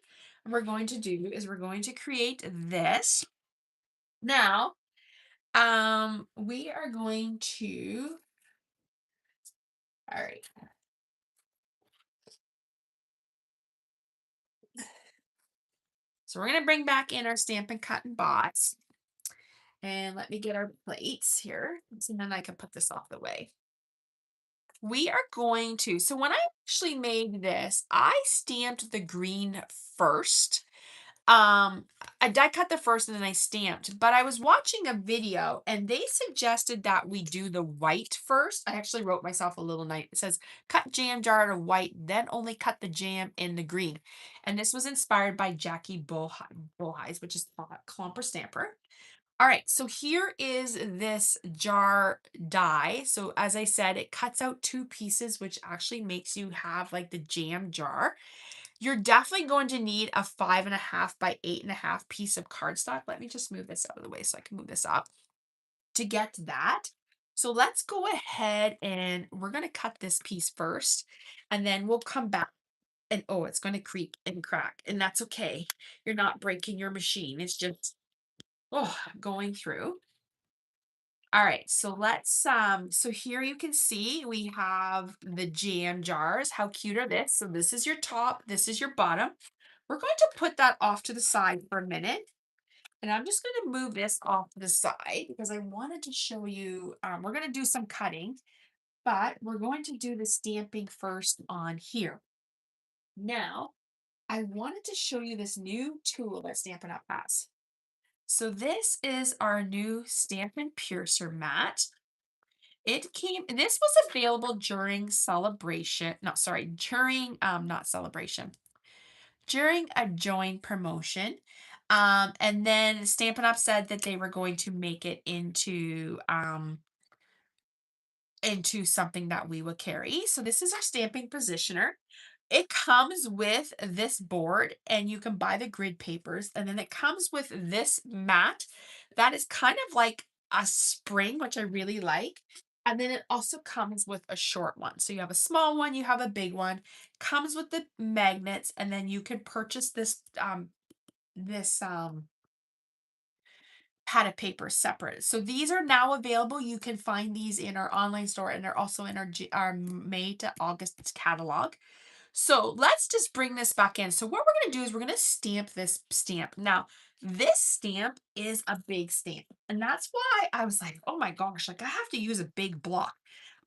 we're going to do is we're going to create this. Now, we are going to, all right. So we're going to bring back in our Stampin' Cut and Bots. And let me get our plates here. And then I can put this off the way. We are going to, so when I actually made this, I stamped the green first. I die cut the first and then I stamped, but I was watching a video and they suggested that we do the white first. I actually wrote myself a little note. It says, cut jam jar to white, then only cut the jam in the green. And this was inspired by Jackie Bullhies, which is a Clomper Stamper. All right, so here is this jar die. So as I said, it cuts out two pieces, which actually makes you have like the jam jar. You're definitely going to need a 5.5 by 8.5 piece of cardstock. Let me just move this out of the way so I can move this up to get that. So let's go ahead and we're going to cut this piece first, and then we'll come back and oh, it's going to creak and crack, and that's okay. You're not breaking your machine. It's just oh, going through. All right, so let's so here you can see we have the jam jars. How cute are this? So this is your top, this is your bottom. We're going to put that off to the side for a minute. And I'm just going to move this off to the side because I wanted to show you, we're going to do some cutting, but we're going to do the stamping first on here. Now, I wanted to show you this new tool that Stampin' Up has. So this is our new Stampin' Piercer mat. This was available during celebration, no, sorry, during, not celebration, during a join promotion. And then Stampin' Up said that they were going to make it into something that we would carry. So this is our stamping positioner. It comes with this board and you can buy the grid papers, and then it comes with this mat that is kind of like a spring, which I really like. And then it also comes with a short one. So you have a small one, you have a big one, comes with the magnets, and then you can purchase this pad of paper separate. So these are now available. You can find these in our online store, and they're also in our May to August catalog. So let's just bring this back in. So what we're going to do is we're going to stamp this stamp. Now, this stamp is a big stamp, and that's why I was like, oh my gosh, like I have to use a big block.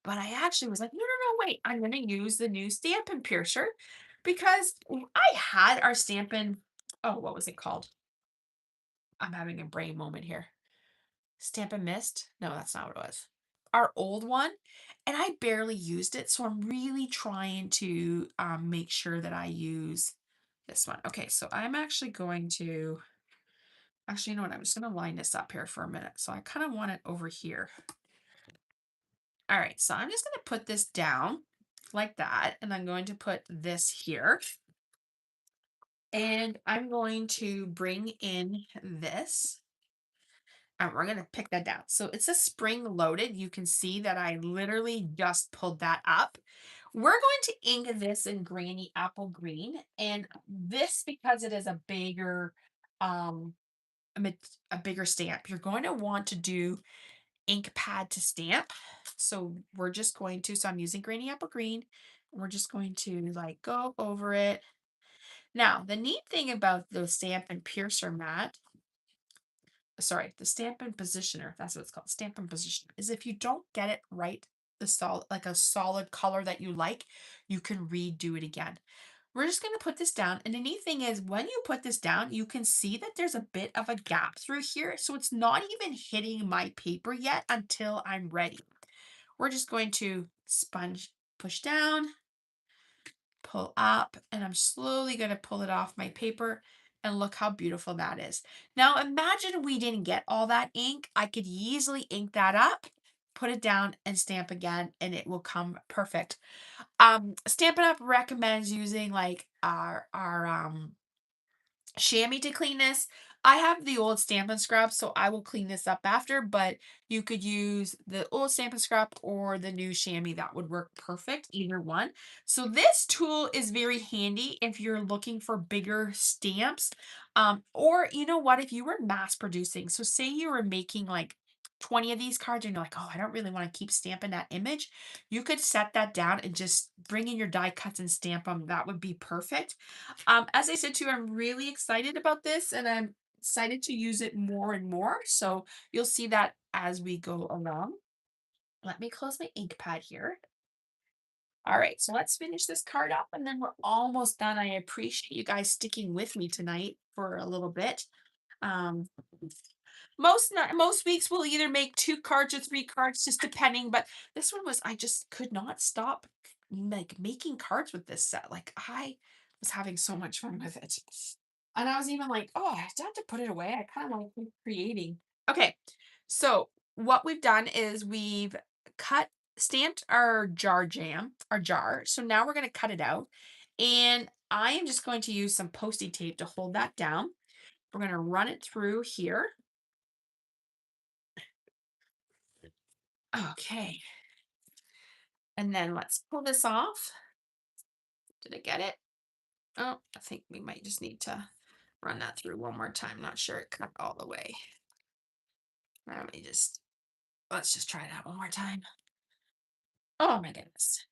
But I actually was like, no, no, no, wait, I'm going to use the new Stampin' Piercer because I had our Stampin', oh, what was it called? I'm having a brain moment here. Stampin' Mist? No, that's not what it was. Our old one, and I barely used it, so I'm really trying to make sure that I use this one. Okay, so I'm actually going to, actually, you know what, I'm just going to line this up here for a minute. So I kind of want it over here. All right, so I'm just going to put this down like that, and I'm going to put this here. And I'm going to bring in this. And we're going to pick that down. So it's a spring loaded. You can see that I literally just pulled that up. We're going to ink this in Granny Apple Green. And this, because it is a bigger, a bigger stamp, you're going to want to do ink pad to stamp. So we're just going to, so I'm using Granny Apple Green. We're just going to like go over it. Now, the neat thing about the Stampin' Piercer mat, sorry, the Stampin' Positioner, that's what it's called, Stampin' Positioner, is if you don't get it right, like a solid color that you like, you can redo it again. we're just going to put this down. And the neat thing is when you put this down, you can see that there's a bit of a gap through here. So it's not even hitting my paper yet until I'm ready. We're just going to sponge, push down, pull up, and I'm slowly going to pull it off my paper. And look how beautiful that is. Now imagine we didn't get all that ink. I could easily ink that up, put it down and stamp again, and it will come perfect. Stampin' Up recommends using like our chamois to clean this. I have the old Stampin' Scrub, so I will clean this up after, but you could use the old Stampin' Scrub or the new chamois. That would work perfect, either one. So this tool is very handy if you're looking for bigger stamps. Or you know what, if you were mass producing, so say you were making like 20 of these cards and you're like, oh, I don't really want to keep stamping that image. You could set that down and just bring in your die cuts and stamp them. That would be perfect. As I said to you, I'm really excited about this and I'm excited to use it more and more. So you'll see that as we go along. Let me close my ink pad here. All right, so let's finish this card up and then we're almost done. I appreciate you guys sticking with me tonight for a little bit. Um, most weeks we'll either make 2 cards or 3 cards, just depending, but this one was I just could not stop, like, making cards with this set. Like, I was having so much fun with it. And I was even like, "Oh, I still have to put it away. I kinda like creating." Okay, so what we've done is we've cut stamped our jar, so now we're gonna cut it out, and I am just going to use some Post-it tape to hold that down. We're gonna run it through here. Okay. And then let's pull this off. Did I get it? Oh, I think we might just need to run that through one more time. Not sure it cut all the way. Let's just try that one more time. Oh my goodness.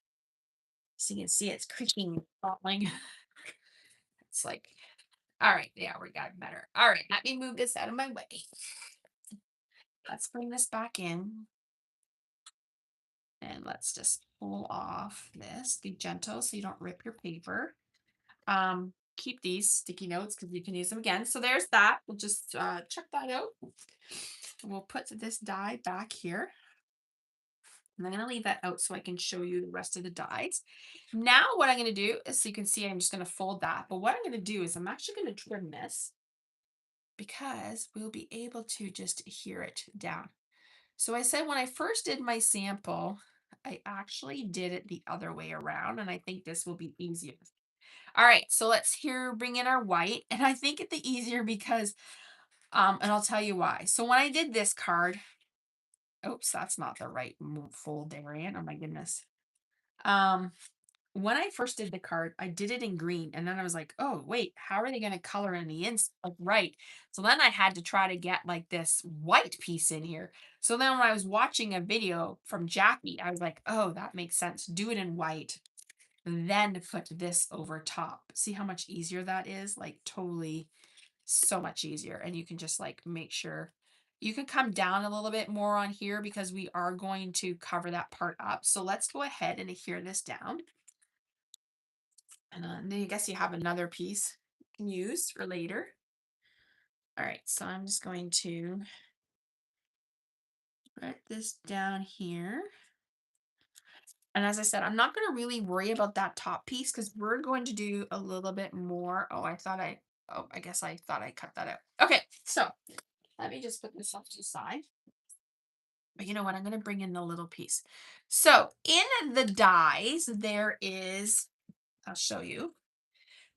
So you can see it's creaking and falling. It's like, all right, yeah, we got better. All right, let me move this out of my way. Let's bring this back in. And let's just pull off this. Be gentle so you don't rip your paper. Keep these sticky notes because you can use them again. So there's that. We'll just check that out. We'll put this die back here. And I'm going to leave that out so I can show you the rest of the dies. Now what I'm going to do is, so you can see, I'm just going to fold that. But what I'm going to do is I'm actually going to trim this because we'll be able to just hear it down. So I said when I first did my sample, I actually did it the other way around. And I think this will be easier. All right, so let's bring in our white. And I think it the easier because, and I'll tell you why. So when I did this card, oops, that's not the right fold there, Ann. Oh my goodness. Um, when I first did the card, I did it in green. And then I was like, oh, wait, how are they going to color in the inside? Like, right. So then I had to try to get like this white piece in here. So then when I was watching a video from Jackie, I was like, oh, that makes sense. Do it in white. Then put this over top. See how much easier that is? Like totally so much easier. And you can just like make sure you can come down a little bit more on here because we are going to cover that part up. So let's go ahead and adhere this down. And then I guess you have another piece you can use for later. All right, so I'm just going to put this down here. And as I said, I'm not going to really worry about that top piece because we're going to do a little bit more. Oh, I guess I thought I cut that out. Okay, so let me just put this off to the side. But you know what? I'm going to bring in a little piece. So in the dies, there is, I'll show you.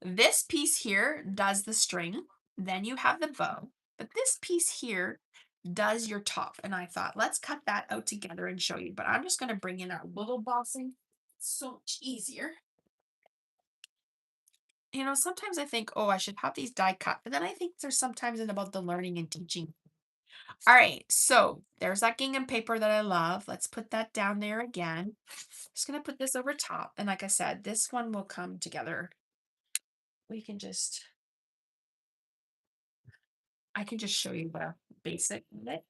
This piece here does the string. Then you have the bow. But this piece here does your top. And I thought, let's cut that out together and show you. But I'm just going to bring in our little bossing. It's so much easier. You know, sometimes I think, oh, I should have these die cut. But then I think there's sometimes about the learning and teaching. All right, so there's that gingham paper that I love. Let's put that down there again. Just going to put this over top. And like I said, this one will come together. I can just show you the basic of it.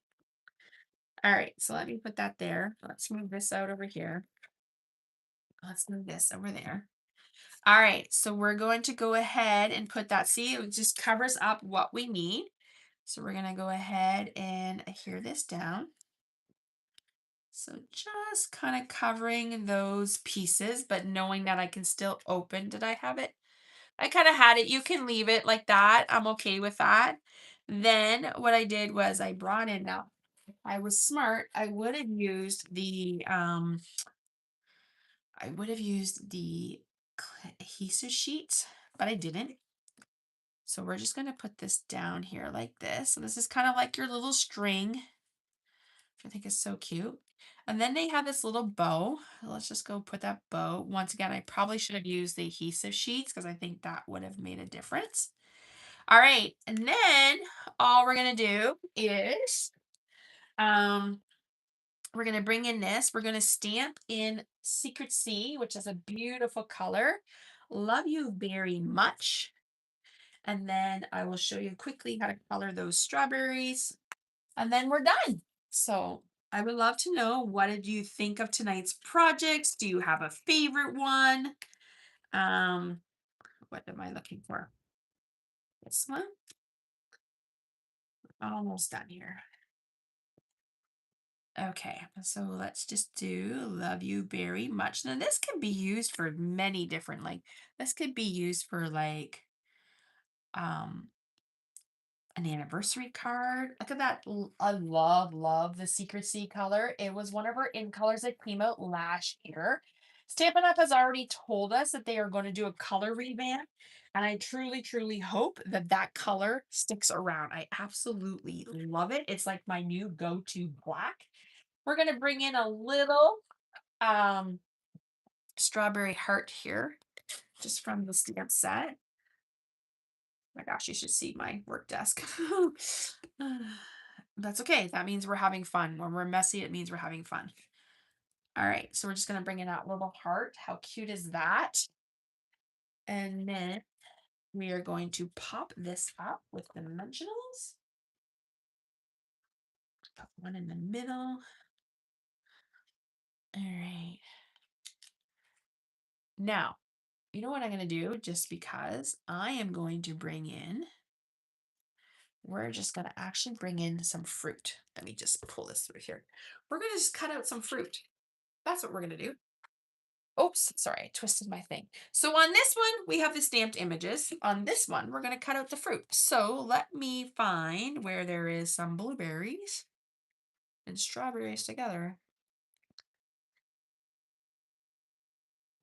All right, so let me put that there. Let's move this out over here. Let's move this over there. All right, so we're going to go ahead and put that, see, it just covers up what we need. So we're gonna go ahead and adhere this down. So just kind of covering those pieces, but knowing that I can still open. Did I have it? I kind of had it. You can leave it like that. I'm okay with that. Then what I did was I brought in, now if I was smart, I would have used the adhesive sheets, but I didn't. So we're just going to put this down here like this. So this is kind of like your little string, which I think is so cute. And then they have this little bow. Let's just go put that bow. Once again, I probably should have used the adhesive sheets because I think that would have made a difference. All right. And then all we're going to do is um, we're going to bring in this. We're going to stamp in Secret Sea, which is a beautiful color. Love you very much. And then I will show you quickly how to color those strawberries. And then we're done. So I would love to know, what did you think of tonight's projects? Do you have a favorite one? Um, what am I looking for? This one? Almost done here. Okay, so let's just do love you very much. Now this can be used for many different, like this could be used for like um an anniversary card. Look at that. I love the Secrecy color. It was one of our in colors that came out last year. Stampin' Up! Has already told us that they are going to do a color revamp. And I truly hope that that color sticks around. I absolutely love it. It's like my new go-to black. We're going to bring in a little um, strawberry heart here, just from the stamp set. My gosh, you should see my work desk. That's okay. That means we're having fun. When we're messy, it means we're having fun. All right, so we're just going to bring in that little heart. How cute is that? And then we are going to pop this up with dimensionals. Put one in the middle. All right. Now, you know what I'm going to do? Just because I am going to bring in, we're just going to actually bring in some fruit. Let me just pull this through here. We're going to just cut out some fruit. That's what we're going to do. Oops, sorry, I twisted my thing. So on this one, we have the stamped images. On this one, we're going to cut out the fruit. So let me find where there is some blueberries and strawberries together.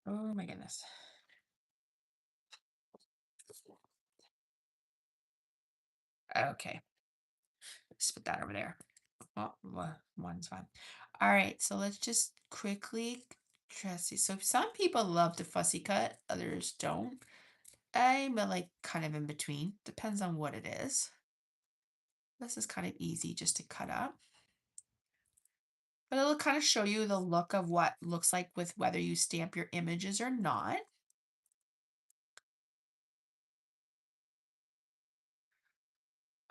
Oh my goodness. Okay, let's put that over there. Oh, one's fine. All right, so let's just quickly try to see. So some people love to fussy cut, others don't. I'm like kind of in between. Depends on what it is. This is kind of easy just to cut up. But it'll kind of show you the look of what looks like with whether you stamp your images or not.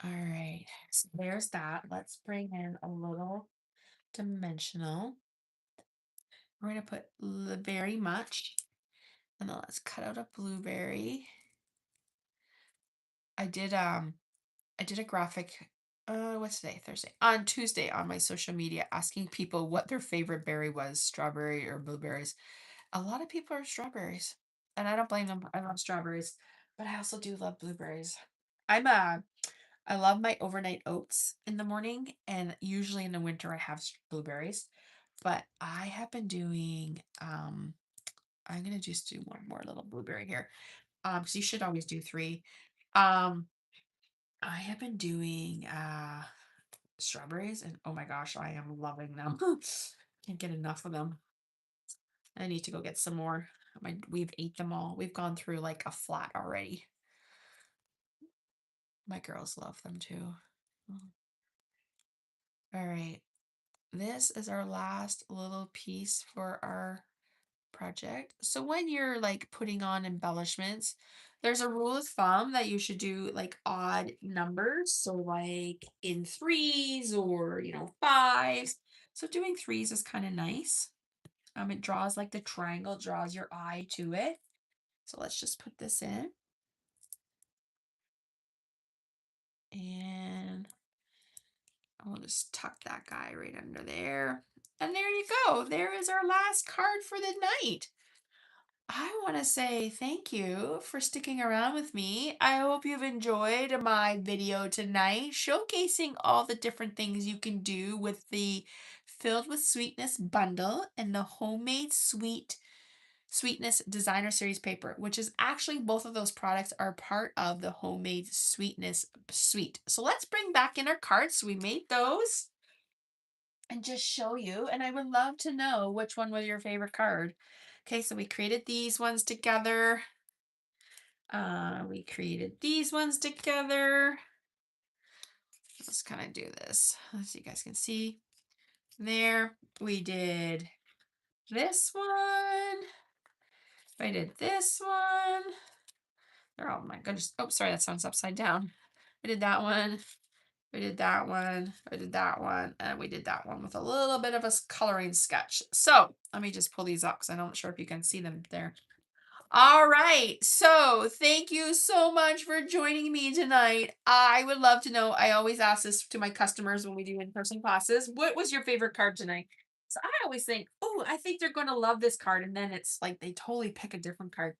All right, so there's that. Let's bring in a little dimensional. We're going to put very much, and then let's cut out a blueberry. I did a graphic, what's today? Thursday. On Tuesday on my social media, asking people what their favorite berry was, strawberry or blueberries. A lot of people are strawberries, and I don't blame them. I love strawberries, but I also do love blueberries. I'm a I love my overnight oats in the morning, and usually in the winter I have blueberries. But I have been doing I'm gonna just do one more little blueberry here. Because you should always do three. Um, I have been doing strawberries, and oh my gosh, I am loving them. Can't get enough of them. I need to go get some more. We've ate them all. We've gone through like a flat already. My girls love them too. All right. This is our last little piece for our project. So when you're like putting on embellishments, there's a rule of thumb that you should do like odd numbers. So like in threes or, fives. So doing threes is kind of nice. It draws like the triangle, draws your eye to it. So let's just put this in, and I'll just tuck that guy right under there. And there you go. There is our last card for the night. I want to say thank you for sticking around with me. I hope you've enjoyed my video tonight, showcasing all the different things you can do with the Filled with Sweetness bundle and the Homemade Sweetness Designer Series paper, which is actually both of those products are part of the Homemade Sweetness suite. So let's bring back in our cards. So we made those and just show you. And I would love to know which one was your favorite card. Okay, so we created these ones together. We created these ones together. Let's kind of do this. So you guys can see there. We did this one. I did this one. Oh my goodness. Oh, sorry, that sounds upside down. I did that one. We did that one. I did that one. And we did that one with a little bit of a coloring sketch. So let me just pull these up because I'm not sure if you can see them there. All right. So thank you so much for joining me tonight. I would love to know. I always ask this to my customers when we do in-person classes. What was your favorite card tonight? So I always think, oh, I think they're going to love this card. And then it's like they totally pick a different card.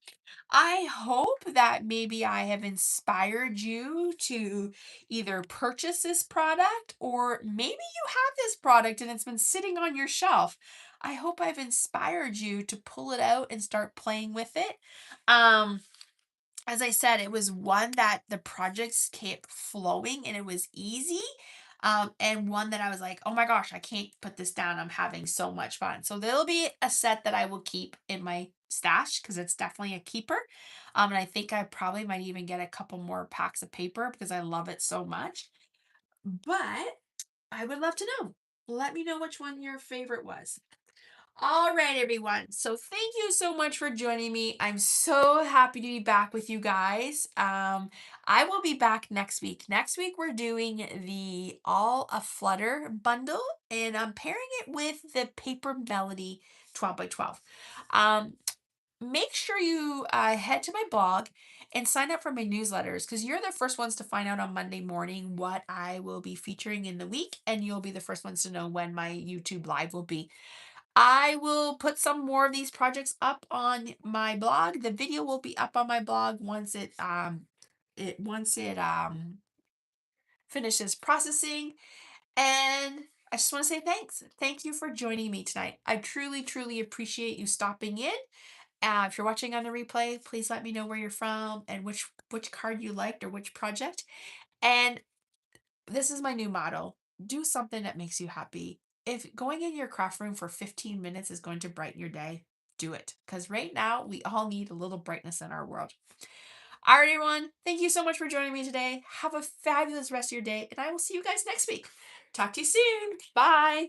I hope that maybe I have inspired you to either purchase this product or maybe you have this product and it's been sitting on your shelf. I hope I've inspired you to pull it out and start playing with it. Um, as I said, it was one that the projects kept flowing and it was easy. And one that I was like, oh my gosh, I can't put this down. I'm having so much fun. So there'll be a set that I will keep in my stash because it's definitely a keeper. And I think I probably might even get a couple more packs of paper because I love it so much. But I would love to know. Let me know which one your favorite was. All right, everyone. So thank you so much for joining me. I'm so happy to be back with you guys. I will be back next week. Next week, we're doing the All a Flutter bundle, and I'm pairing it with the Paper Melody 12 by 12. Um, Make sure you head to my blog and sign up for my newsletters because you're the first ones to find out on Monday morning what I will be featuring in the week, and you'll be the first ones to know when my YouTube live will be. I will put some more of these projects up on my blog. The video will be up on my blog once it finishes processing. And I just want to say thanks. Thank you for joining me tonight. I truly, truly appreciate you stopping in. If you're watching on the replay, please let me know where you're from and which card you liked or which project. And this is my new motto. Do something that makes you happy. If going in your craft room for 15 minutes is going to brighten your day, do it. Because right now, we all need a little brightness in our world. All right, everyone. Thank you so much for joining me today. Have a fabulous rest of your day, and I will see you guys next week. Talk to you soon. Bye.